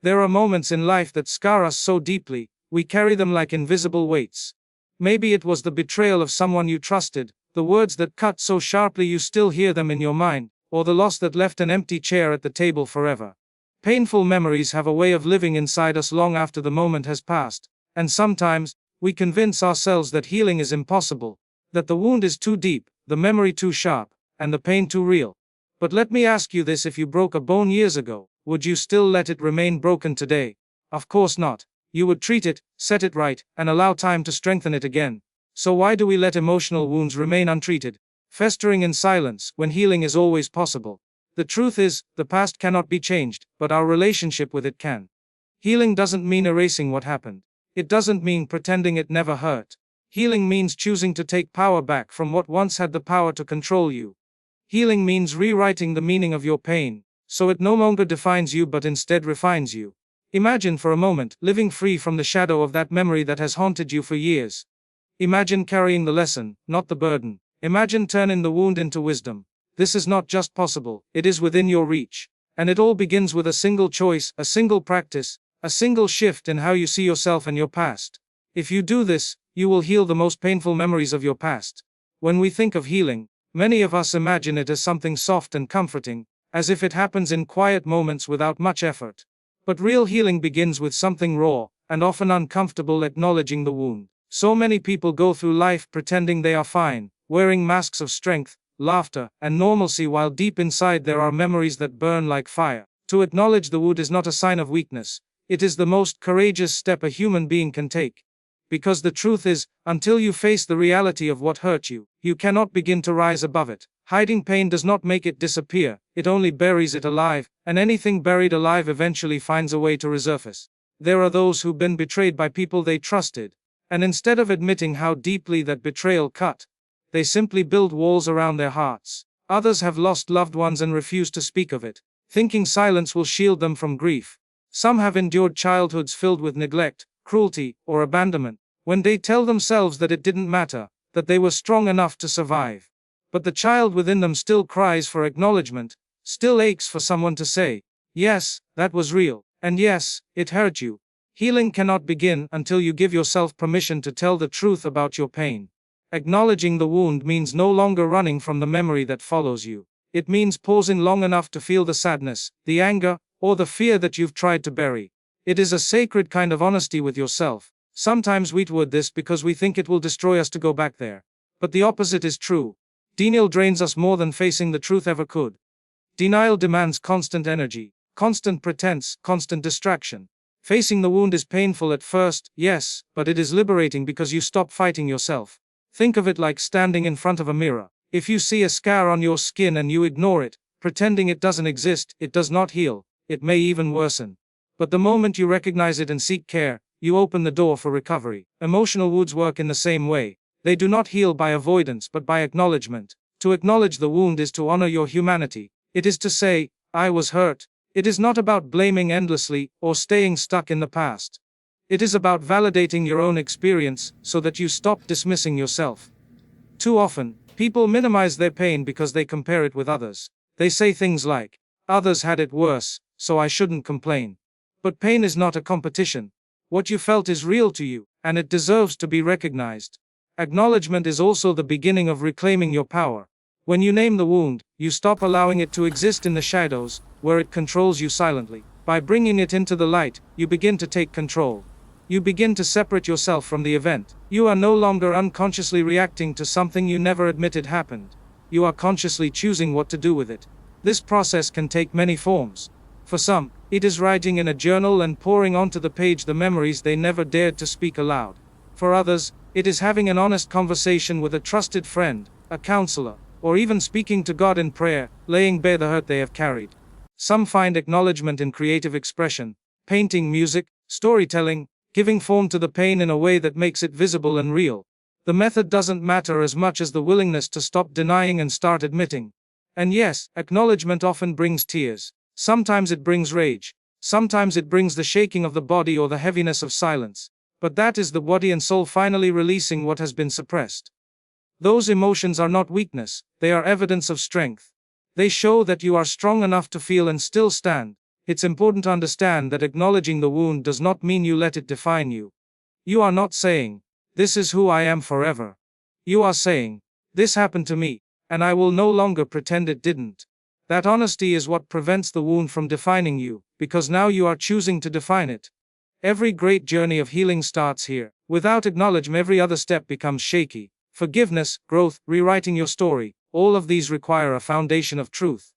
There are moments in life that scar us so deeply, we carry them like invisible weights. Maybe it was the betrayal of someone you trusted, the words that cut so sharply you still hear them in your mind, or the loss that left an empty chair at the table forever. Painful memories have a way of living inside us long after the moment has passed, and sometimes, we convince ourselves that healing is impossible, that the wound is too deep, the memory too sharp, and the pain too real. But let me ask you this: if you broke a bone years ago, would you still let it remain broken today? Of course not. You would treat it, set it right, and allow time to strengthen it again. So why do we let emotional wounds remain untreated, festering in silence, when healing is always possible? The truth is, the past cannot be changed, but our relationship with it can. Healing doesn't mean erasing what happened. It doesn't mean pretending it never hurt. Healing means choosing to take power back from what once had the power to control you. Healing means rewriting the meaning of your pain, so it no longer defines you but instead refines you. Imagine for a moment living free from the shadow of that memory that has haunted you for years. Imagine carrying the lesson, not the burden. Imagine turning the wound into wisdom. This is not just possible, it is within your reach. And it all begins with a single choice, a single practice, a single shift in how you see yourself and your past. If you do this, you will heal the most painful memories of your past. When we think of healing, many of us imagine it as something soft and comforting, as if it happens in quiet moments without much effort. But real healing begins with something raw, and often uncomfortable: acknowledging the wound. So many people go through life pretending they are fine, wearing masks of strength, laughter, and normalcy, while deep inside there are memories that burn like fire. To acknowledge the wound is not a sign of weakness, it is the most courageous step a human being can take. Because the truth is, until you face the reality of what hurt you, you cannot begin to rise above it. Hiding pain does not make it disappear, it only buries it alive, and anything buried alive eventually finds a way to resurface. There are those who've been betrayed by people they trusted, and instead of admitting how deeply that betrayal cut, they simply build walls around their hearts. Others have lost loved ones and refuse to speak of it, thinking silence will shield them from grief. Some have endured childhoods filled with neglect, cruelty, or abandonment, when they tell themselves that it didn't matter, that they were strong enough to survive. But the child within them still cries for acknowledgement, still aches for someone to say, yes, that was real, and yes, it hurt you. Healing cannot begin until you give yourself permission to tell the truth about your pain. Acknowledging the wound means no longer running from the memory that follows you. It means pausing long enough to feel the sadness, the anger, or the fear that you've tried to bury. It is a sacred kind of honesty with yourself. Sometimes we avoid this because we think it will destroy us to go back there. But the opposite is true. Denial drains us more than facing the truth ever could. Denial demands constant energy, constant pretense, constant distraction. Facing the wound is painful at first, yes, but it is liberating because you stop fighting yourself. Think of it like standing in front of a mirror. If you see a scar on your skin and you ignore it, pretending it doesn't exist, it does not heal, it may even worsen. But the moment you recognize it and seek care, you open the door for recovery. Emotional wounds work in the same way. They do not heal by avoidance but by acknowledgement. To acknowledge the wound is to honor your humanity. It is to say, I was hurt. It is not about blaming endlessly or staying stuck in the past. It is about validating your own experience so that you stop dismissing yourself. Too often, people minimize their pain because they compare it with others. They say things like, others had it worse, so I shouldn't complain. But pain is not a competition. What you felt is real to you, and it deserves to be recognized. Acknowledgement is also the beginning of reclaiming your power. When you name the wound, you stop allowing it to exist in the shadows, where it controls you silently. By bringing it into the light, you begin to take control. You begin to separate yourself from the event. You are no longer unconsciously reacting to something you never admitted happened. You are consciously choosing what to do with it. This process can take many forms. For some, it is writing in a journal and pouring onto the page the memories they never dared to speak aloud. For others, it is having an honest conversation with a trusted friend, a counselor, or even speaking to God in prayer, laying bare the hurt they have carried. Some find acknowledgement in creative expression, painting, music, storytelling, giving form to the pain in a way that makes it visible and real. The method doesn't matter as much as the willingness to stop denying and start admitting. And yes, acknowledgement often brings tears. Sometimes it brings rage. Sometimes it brings the shaking of the body or the heaviness of silence. But that is the body and soul finally releasing what has been suppressed. Those emotions are not weakness, they are evidence of strength. They show that you are strong enough to feel and still stand. It's important to understand that acknowledging the wound does not mean you let it define you. You are not saying, "This is who I am forever." You are saying, "This happened to me, and I will no longer pretend it didn't." That honesty is what prevents the wound from defining you, because now you are choosing to define it. Every great journey of healing starts here. Without acknowledgement, every other step becomes shaky. Forgiveness, growth, rewriting your story, all of these require a foundation of truth.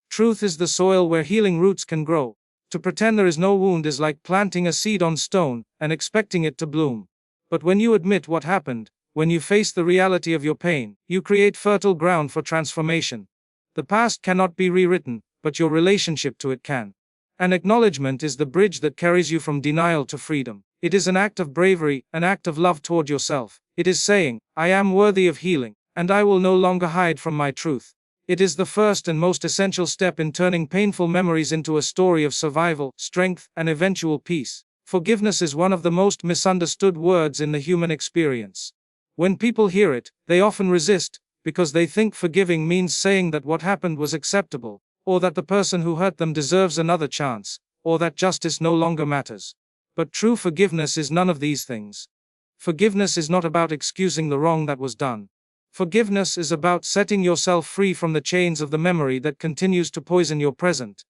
Truth is the soil where healing roots can grow. To pretend there is no wound is like planting a seed on stone and expecting it to bloom. But when you admit what happened, when you face the reality of your pain, you create fertile ground for transformation. The past cannot be rewritten, but your relationship to it can. An acknowledgement is the bridge that carries you from denial to freedom. It is an act of bravery, an act of love toward yourself. It is saying, "I am worthy of healing, and I will no longer hide from my truth." It is the first and most essential step in turning painful memories into a story of survival, strength, and eventual peace. Forgiveness is one of the most misunderstood words in the human experience. When people hear it, they often resist, because they think forgiving means saying that what happened was acceptable, or that the person who hurt them deserves another chance, or that justice no longer matters. But true forgiveness is none of these things. Forgiveness is not about excusing the wrong that was done. Forgiveness is about setting yourself free from the chains of the memory that continues to poison your present.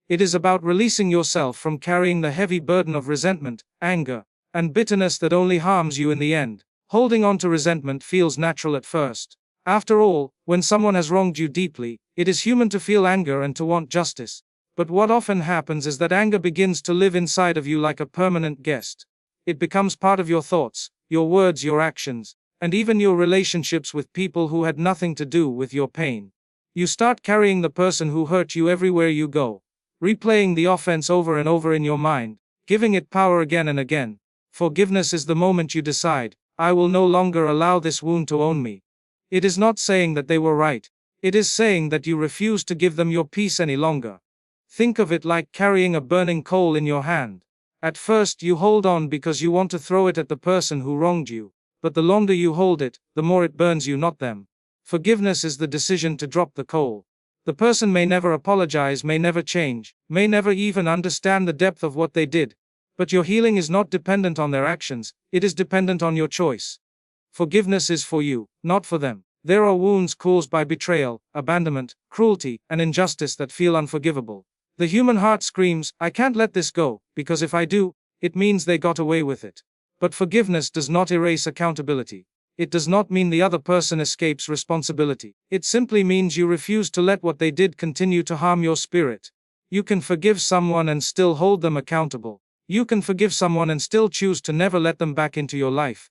It is about releasing yourself from carrying the heavy burden of resentment, anger, and bitterness that only harms you in the end. Holding on to resentment feels natural at first. After all, when someone has wronged you deeply, it is human to feel anger and to want justice. But what often happens is that anger begins to live inside of you like a permanent guest. It becomes part of your thoughts, your words, your actions, and even your relationships with people who had nothing to do with your pain. You start carrying the person who hurt you everywhere you go, replaying the offense over and over in your mind, giving it power again and again. Forgiveness is the moment you decide, "I will no longer allow this wound to own me." It is not saying that they were right. It is saying that you refuse to give them your peace any longer. Think of it like carrying a burning coal in your hand. At first you hold on because you want to throw it at the person who wronged you, but the longer you hold it, the more it burns you, not them. Forgiveness is the decision to drop the coal. The person may never apologize, may never change, may never even understand the depth of what they did. But your healing is not dependent on their actions, it is dependent on your choice. Forgiveness is for you, not for them. There are wounds caused by betrayal, abandonment, cruelty, and injustice that feel unforgivable. The human heart screams, "I can't let this go, because if I do, it means they got away with it." But forgiveness does not erase accountability. It does not mean the other person escapes responsibility. It simply means you refuse to let what they did continue to harm your spirit. You can forgive someone and still hold them accountable. You can forgive someone and still choose to never let them back into your life.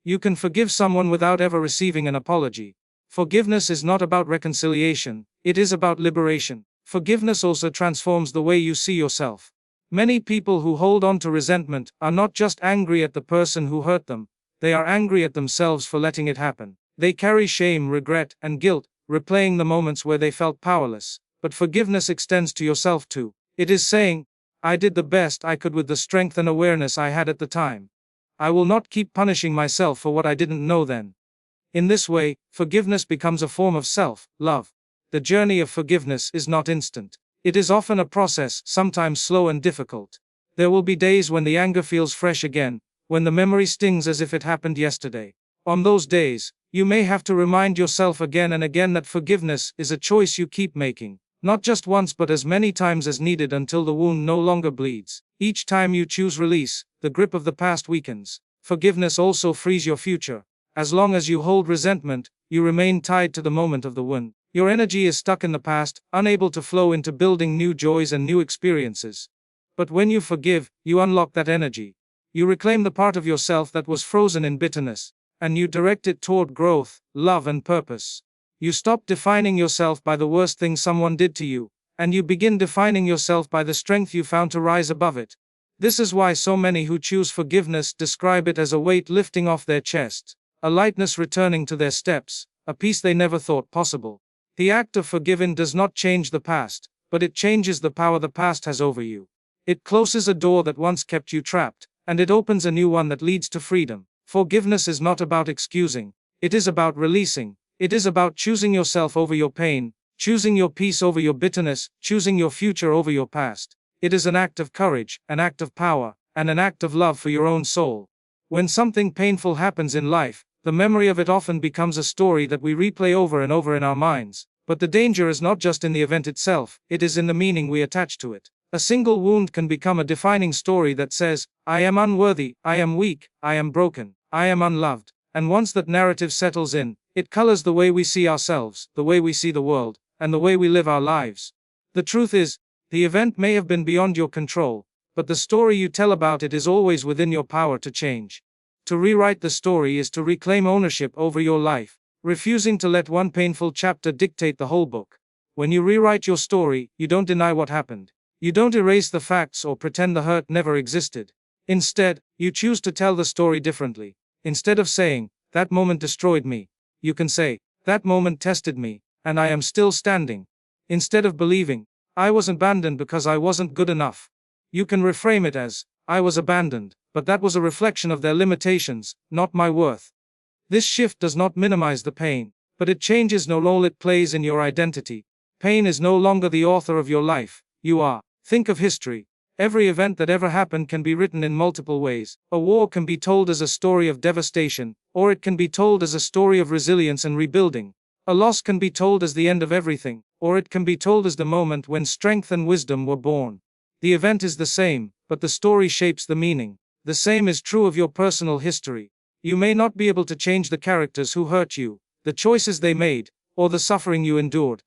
You can forgive someone without ever receiving an apology. Forgiveness is not about reconciliation, it is about liberation. Forgiveness also transforms the way you see yourself. Many people who hold on to resentment are not just angry at the person who hurt them, they are angry at themselves for letting it happen. They carry shame, regret, and guilt, replaying the moments where they felt powerless. But forgiveness extends to yourself too. It is saying, "I did the best I could with the strength and awareness I had at the time. I will not keep punishing myself for what I didn't know then." In this way, forgiveness becomes a form of self-love. The journey of forgiveness is not instant. It is often a process, sometimes slow and difficult. There will be days when the anger feels fresh again, when the memory stings as if it happened yesterday. On those days, you may have to remind yourself again and again that forgiveness is a choice you keep making, not just once but as many times as needed until the wound no longer bleeds. Each time you choose release, the grip of the past weakens. Forgiveness also frees your future. As long as you hold resentment, you remain tied to the moment of the wound. Your energy is stuck in the past, unable to flow into building new joys and new experiences. But when you forgive, you unlock that energy. You reclaim the part of yourself that was frozen in bitterness, and you direct it toward growth, love, and purpose. You stop defining yourself by the worst thing someone did to you, and you begin defining yourself by the strength you found to rise above it. This is why so many who choose forgiveness describe it as a weight lifting off their chest, a lightness returning to their steps, a peace they never thought possible. The act of forgiving does not change the past, but it changes the power the past has over you. It closes a door that once kept you trapped, and it opens a new one that leads to freedom. Forgiveness is not about excusing, it is about releasing. It is about choosing yourself over your pain, choosing your peace over your bitterness, choosing your future over your past. It is an act of courage, an act of power, and an act of love for your own soul. When something painful happens in life, the memory of it often becomes a story that we replay over and over in our minds. But the danger is not just in the event itself, it is in the meaning we attach to it. A single wound can become a defining story that says, I am unworthy, I am weak, I am broken, I am unloved. And once that narrative settles in, it colors the way we see ourselves, the way we see the world, and the way we live our lives. The truth is, the event may have been beyond your control, but the story you tell about it is always within your power to change. To rewrite the story is to reclaim ownership over your life, refusing to let one painful chapter dictate the whole book. When you rewrite your story, you don't deny what happened. You don't erase the facts or pretend the hurt never existed. Instead, you choose to tell the story differently. Instead of saying, that moment destroyed me, you can say, that moment tested me, and I am still standing. Instead of believing, I was abandoned because I wasn't good enough, you can reframe it as, I was abandoned, but that was a reflection of their limitations, not my worth. This shift does not minimize the pain, but it changes the role it plays in your identity. Pain is no longer the author of your life, you are. Think of history. Every event that ever happened can be written in multiple ways. A war can be told as a story of devastation, or it can be told as a story of resilience and rebuilding. A loss can be told as the end of everything, or it can be told as the moment when strength and wisdom were born. The event is the same, but the story shapes the meaning. The same is true of your personal history. You may not be able to change the characters who hurt you, the choices they made, or the suffering you endured.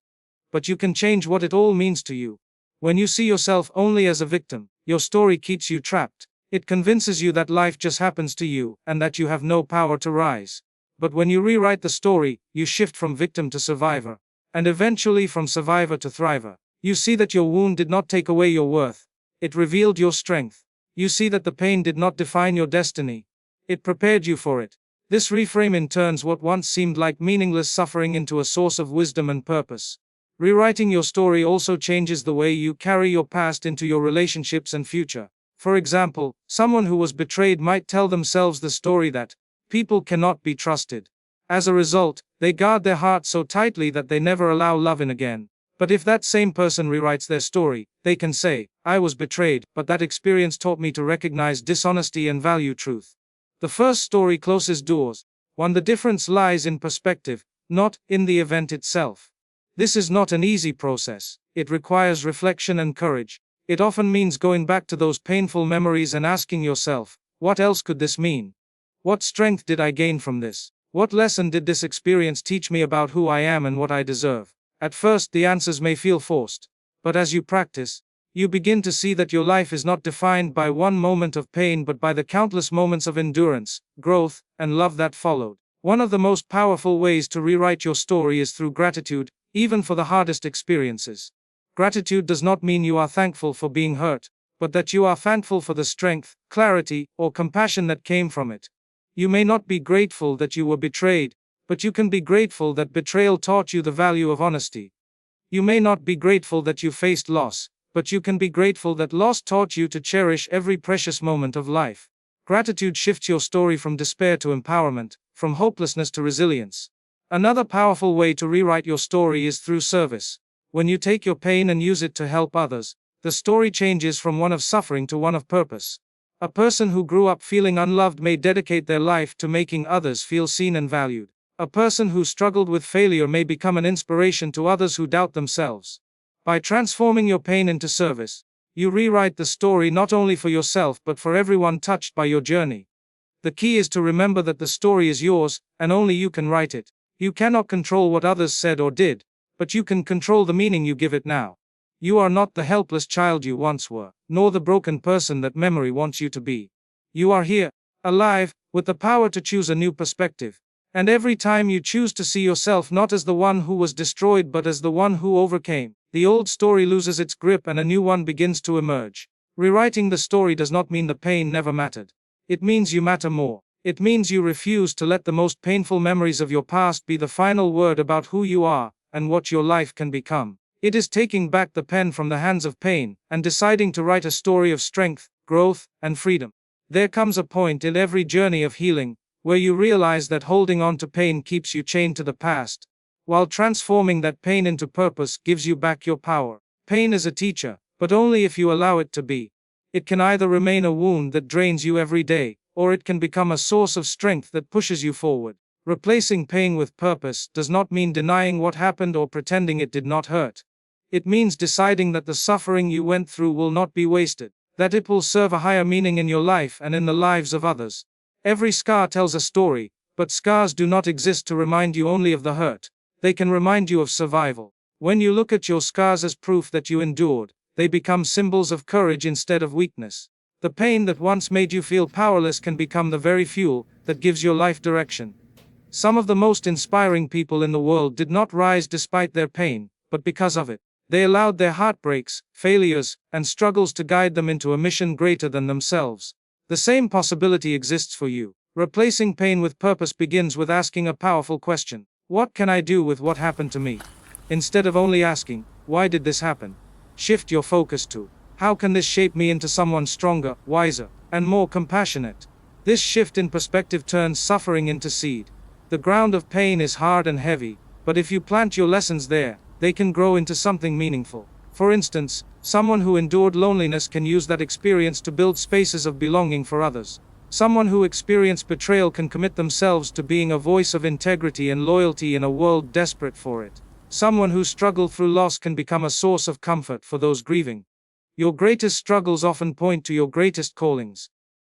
But you can change what it all means to you. When you see yourself only as a victim, your story keeps you trapped. It convinces you that life just happens to you, and that you have no power to rise. But when you rewrite the story, you shift from victim to survivor, and eventually from survivor to thriver. You see that your wound did not take away your worth. It revealed your strength. You see that the pain did not define your destiny. It prepared you for it. This reframing turns what once seemed like meaningless suffering into a source of wisdom and purpose. Rewriting your story also changes the way you carry your past into your relationships and future. For example, someone who was betrayed might tell themselves the story that people cannot be trusted. As a result, they guard their heart so tightly that they never allow love in again. But if that same person rewrites their story, they can say, I was betrayed, but that experience taught me to recognize dishonesty and value truth. The first story closes doors. The difference lies in perspective, not in the event itself. This is not an easy process. It requires reflection and courage. It often means going back to those painful memories and asking yourself, what else could this mean? What strength did I gain from this? What lesson did this experience teach me about who I am and what I deserve? At first, the answers may feel forced. But as you practice, you begin to see that your life is not defined by one moment of pain but by the countless moments of endurance, growth, and love that followed. One of the most powerful ways to rewrite your story is through gratitude, even for the hardest experiences. Gratitude does not mean you are thankful for being hurt, but that you are thankful for the strength, clarity, or compassion that came from it. You may not be grateful that you were betrayed, but you can be grateful that betrayal taught you the value of honesty. You may not be grateful that you faced loss, but you can be grateful that loss taught you to cherish every precious moment of life. Gratitude shifts your story from despair to empowerment, from hopelessness to resilience. Another powerful way to rewrite your story is through service. When you take your pain and use it to help others, the story changes from one of suffering to one of purpose. A person who grew up feeling unloved may dedicate their life to making others feel seen and valued. A person who struggled with failure may become an inspiration to others who doubt themselves. By transforming your pain into service, you rewrite the story not only for yourself but for everyone touched by your journey. The key is to remember that the story is yours, and only you can write it. You cannot control what others said or did, but you can control the meaning you give it now. You are not the helpless child you once were, nor the broken person that memory wants you to be. You are here, alive, with the power to choose a new perspective. And every time you choose to see yourself not as the one who was destroyed but as the one who overcame, the old story loses its grip and a new one begins to emerge. Rewriting the story does not mean the pain never mattered. It means you matter more. It means you refuse to let the most painful memories of your past be the final word about who you are and what your life can become. It is taking back the pen from the hands of pain and deciding to write a story of strength, growth, and freedom. There comes a point in every journey of healing where you realize that holding on to pain keeps you chained to the past, while transforming that pain into purpose gives you back your power. Pain is a teacher, but only if you allow it to be. It can either remain a wound that drains you every day, or it can become a source of strength that pushes you forward. Replacing pain with purpose does not mean denying what happened or pretending it did not hurt. It means deciding that the suffering you went through will not be wasted, that it will serve a higher meaning in your life and in the lives of others. Every scar tells a story, but scars do not exist to remind you only of the hurt. They can remind you of survival. When you look at your scars as proof that you endured, they become symbols of courage instead of weakness. The pain that once made you feel powerless can become the very fuel that gives your life direction. Some of the most inspiring people in the world did not rise despite their pain, but because of it. They allowed their heartbreaks, failures, and struggles to guide them into a mission greater than themselves. The same possibility exists for you. Replacing pain with purpose begins with asking a powerful question. What can I do with what happened to me? Instead of only asking, why did this happen? Shift your focus to, how can this shape me into someone stronger, wiser, and more compassionate? This shift in perspective turns suffering into seed. The ground of pain is hard and heavy, but if you plant your lessons there, they can grow into something meaningful. For instance, someone who endured loneliness can use that experience to build spaces of belonging for others. Someone who experienced betrayal can commit themselves to being a voice of integrity and loyalty in a world desperate for it. Someone who struggled through loss can become a source of comfort for those grieving. Your greatest struggles often point to your greatest callings.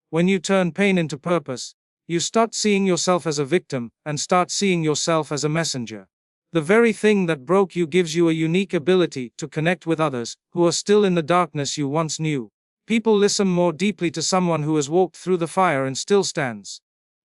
When you turn pain into purpose, you start seeing yourself as a victim and start seeing yourself as a messenger. The very thing that broke you gives you a unique ability to connect with others who are still in the darkness you once knew. People listen more deeply to someone who has walked through the fire and still stands.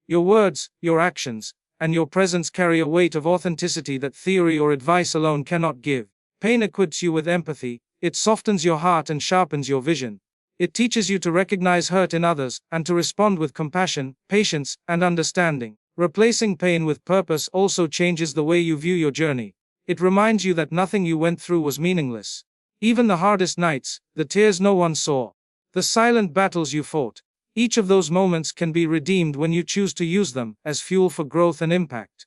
Your words, your actions, and your presence carry a weight of authenticity that theory or advice alone cannot give. Pain equips you with empathy, it softens your heart and sharpens your vision. It teaches you to recognize hurt in others and to respond with compassion, patience, and understanding. Replacing pain with purpose also changes the way you view your journey. It reminds you that nothing you went through was meaningless. Even the hardest nights, the tears no one saw, the silent battles you fought, each of those moments can be redeemed when you choose to use them as fuel for growth and impact.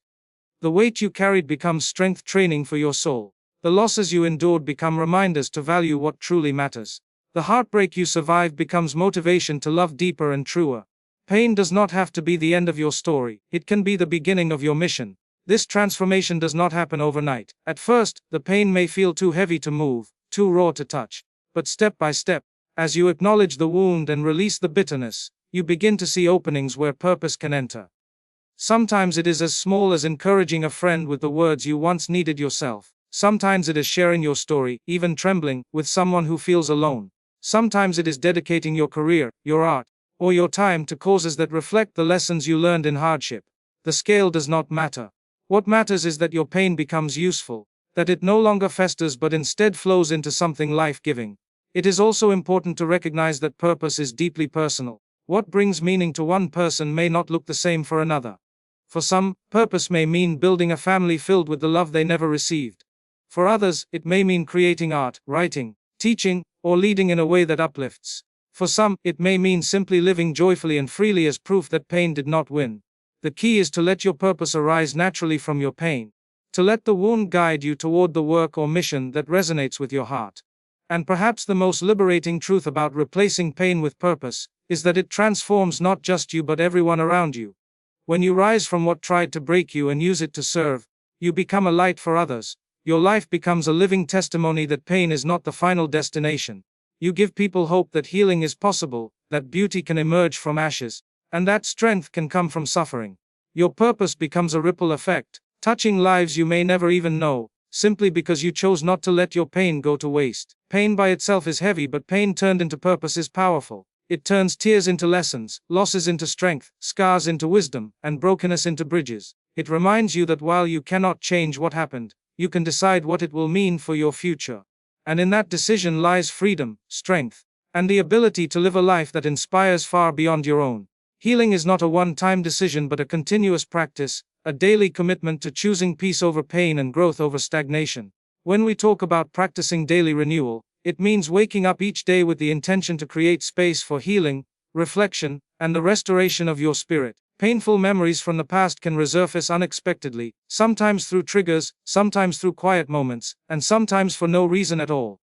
The weight you carried becomes strength training for your soul. The losses you endured become reminders to value what truly matters. The heartbreak you survived becomes motivation to love deeper and truer. Pain does not have to be the end of your story, it can be the beginning of your mission. This transformation does not happen overnight. At first, the pain may feel too heavy to move, too raw to touch. But step by step, as you acknowledge the wound and release the bitterness, you begin to see openings where purpose can enter. Sometimes it is as small as encouraging a friend with the words you once needed yourself. Sometimes it is sharing your story, even trembling, with someone who feels alone. Sometimes it is dedicating your career, your art, or your time to causes that reflect the lessons you learned in hardship. The scale does not matter. What matters is that your pain becomes useful, that it no longer festers but instead flows into something life-giving. It is also important to recognize that purpose is deeply personal. What brings meaning to one person may not look the same for another. For some, purpose may mean building a family filled with the love they never received. For others, it may mean creating art, writing, teaching, or leading in a way that uplifts. For some, it may mean simply living joyfully and freely as proof that pain did not win. The key is to let your purpose arise naturally from your pain. To let the wound guide you toward the work or mission that resonates with your heart. And perhaps the most liberating truth about replacing pain with purpose is that it transforms not just you but everyone around you. When you rise from what tried to break you and use it to serve, you become a light for others. Your life becomes a living testimony that pain is not the final destination. You give people hope that healing is possible, that beauty can emerge from ashes, and that strength can come from suffering. Your purpose becomes a ripple effect, touching lives you may never even know, simply because you chose not to let your pain go to waste. Pain by itself is heavy, but pain turned into purpose is powerful. It turns tears into lessons, losses into strength, scars into wisdom, and brokenness into bridges. It reminds you that while you cannot change what happened, you can decide what it will mean for your future. And in that decision lies freedom, strength, and the ability to live a life that inspires far beyond your own. Healing is not a one-time decision but a continuous practice, a daily commitment to choosing peace over pain and growth over stagnation. When we talk about practicing daily renewal, it means waking up each day with the intention to create space for healing, reflection, and the restoration of your spirit. Painful memories from the past can resurface unexpectedly, sometimes through triggers, sometimes through quiet moments, and sometimes for no reason at all.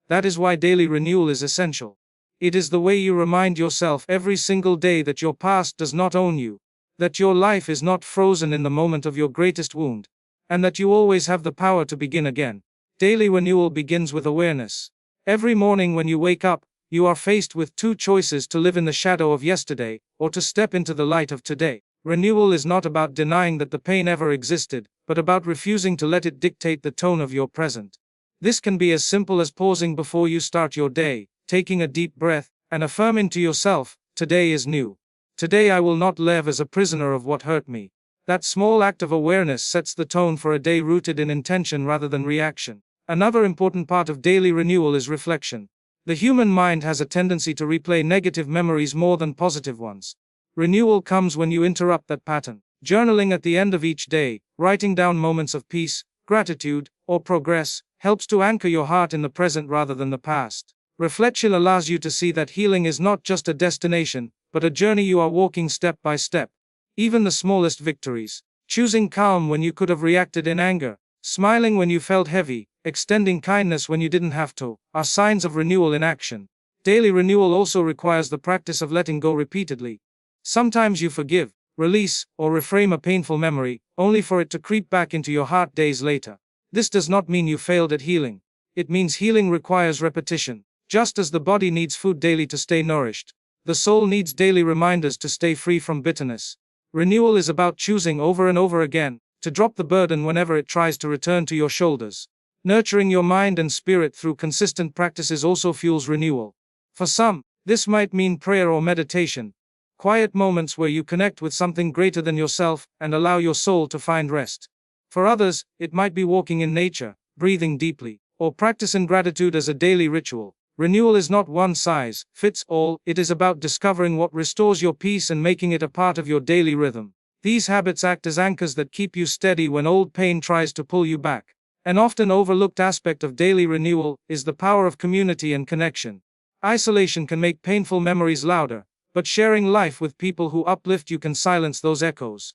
That is why daily renewal is essential. It is the way you remind yourself every single day that your past does not own you, that your life is not frozen in the moment of your greatest wound, and that you always have the power to begin again. Daily renewal begins with awareness. Every morning when you wake up, you are faced with two choices: to live in the shadow of yesterday, or to step into the light of today. Renewal is not about denying that the pain ever existed, but about refusing to let it dictate the tone of your present. This can be as simple as pausing before you start your day, taking a deep breath, and affirming to yourself, "Today is new. Today I will not live as a prisoner of what hurt me." That small act of awareness sets the tone for a day rooted in intention rather than reaction. Another important part of daily renewal is reflection. The human mind has a tendency to replay negative memories more than positive ones. Renewal comes when you interrupt that pattern. Journaling at the end of each day, writing down moments of peace, gratitude, or progress, helps to anchor your heart in the present rather than the past. Reflection allows you to see that healing is not just a destination, but a journey you are walking step by step. Even the smallest victories, choosing calm when you could have reacted in anger, smiling when you felt heavy, extending kindness when you didn't have to, are signs of renewal in action. Daily renewal also requires the practice of letting go repeatedly. Sometimes you forgive, release, or reframe a painful memory, only for it to creep back into your heart days later. This does not mean you failed at healing. It means healing requires repetition. Just as the body needs food daily to stay nourished, the soul needs daily reminders to stay free from bitterness. Renewal is about choosing over and over again to drop the burden whenever it tries to return to your shoulders. Nurturing your mind and spirit through consistent practices also fuels renewal. For some, this might mean prayer or meditation, quiet moments where you connect with something greater than yourself and allow your soul to find rest. For others, it might be walking in nature, breathing deeply, or practicing gratitude as a daily ritual. Renewal is not one size fits all. It is about discovering what restores your peace and making it a part of your daily rhythm. These habits act as anchors that keep you steady when old pain tries to pull you back. An often overlooked aspect of daily renewal is the power of community and connection. Isolation can make painful memories louder, but sharing life with people who uplift you can silence those echoes.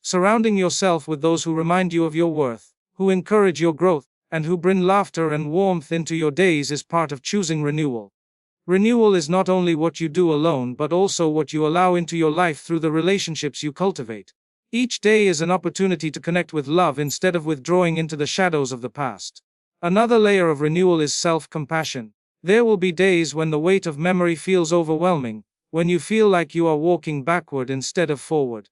Surrounding yourself with those who remind you of your worth, who encourage your growth, and who bring laughter and warmth into your days is part of choosing renewal. Renewal is not only what you do alone but also what you allow into your life through the relationships you cultivate. Each day is an opportunity to connect with love instead of withdrawing into the shadows of the past. Another layer of renewal is self-compassion. There will be days when the weight of memory feels overwhelming, when you feel like you are walking backward instead of forward.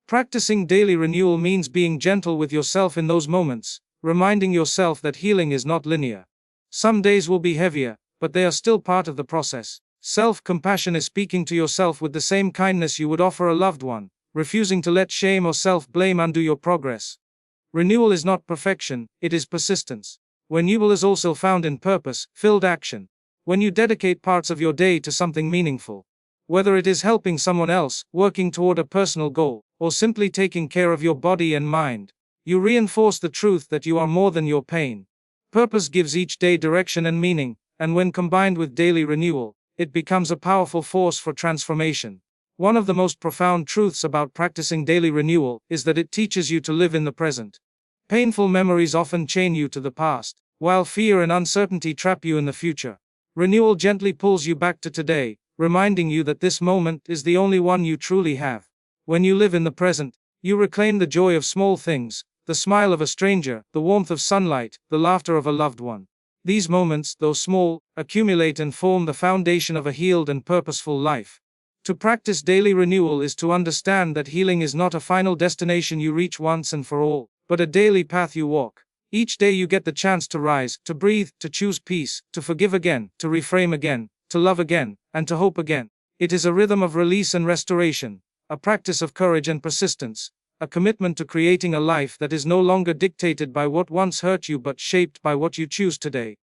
Practicing daily renewal means being gentle with yourself in those moments, reminding yourself that healing is not linear. Some days will be heavier, but they are still part of the process. Self-compassion is speaking to yourself with the same kindness you would offer a loved one, refusing to let shame or self-blame undo your progress. Renewal is not perfection, it is persistence. Renewal is also found in purpose-filled action. When you dedicate parts of your day to something meaningful, whether it is helping someone else, working toward a personal goal, or simply taking care of your body and mind, you reinforce the truth that you are more than your pain. Purpose gives each day direction and meaning, and when combined with daily renewal, it becomes a powerful force for transformation. One of the most profound truths about practicing daily renewal is that it teaches you to live in the present. Painful memories often chain you to the past, while fear and uncertainty trap you in the future. Renewal gently pulls you back to today, reminding you that this moment is the only one you truly have. When you live in the present, you reclaim the joy of small things, the smile of a stranger, the warmth of sunlight, the laughter of a loved one. These moments, though small, accumulate and form the foundation of a healed and purposeful life. To practice daily renewal is to understand that healing is not a final destination you reach once and for all, but a daily path you walk. Each day you get the chance to rise, to breathe, to choose peace, to forgive again, to reframe again, to love again, and to hope again. It is a rhythm of release and restoration, a practice of courage and persistence, a commitment to creating a life that is no longer dictated by what once hurt you but shaped by what you choose today.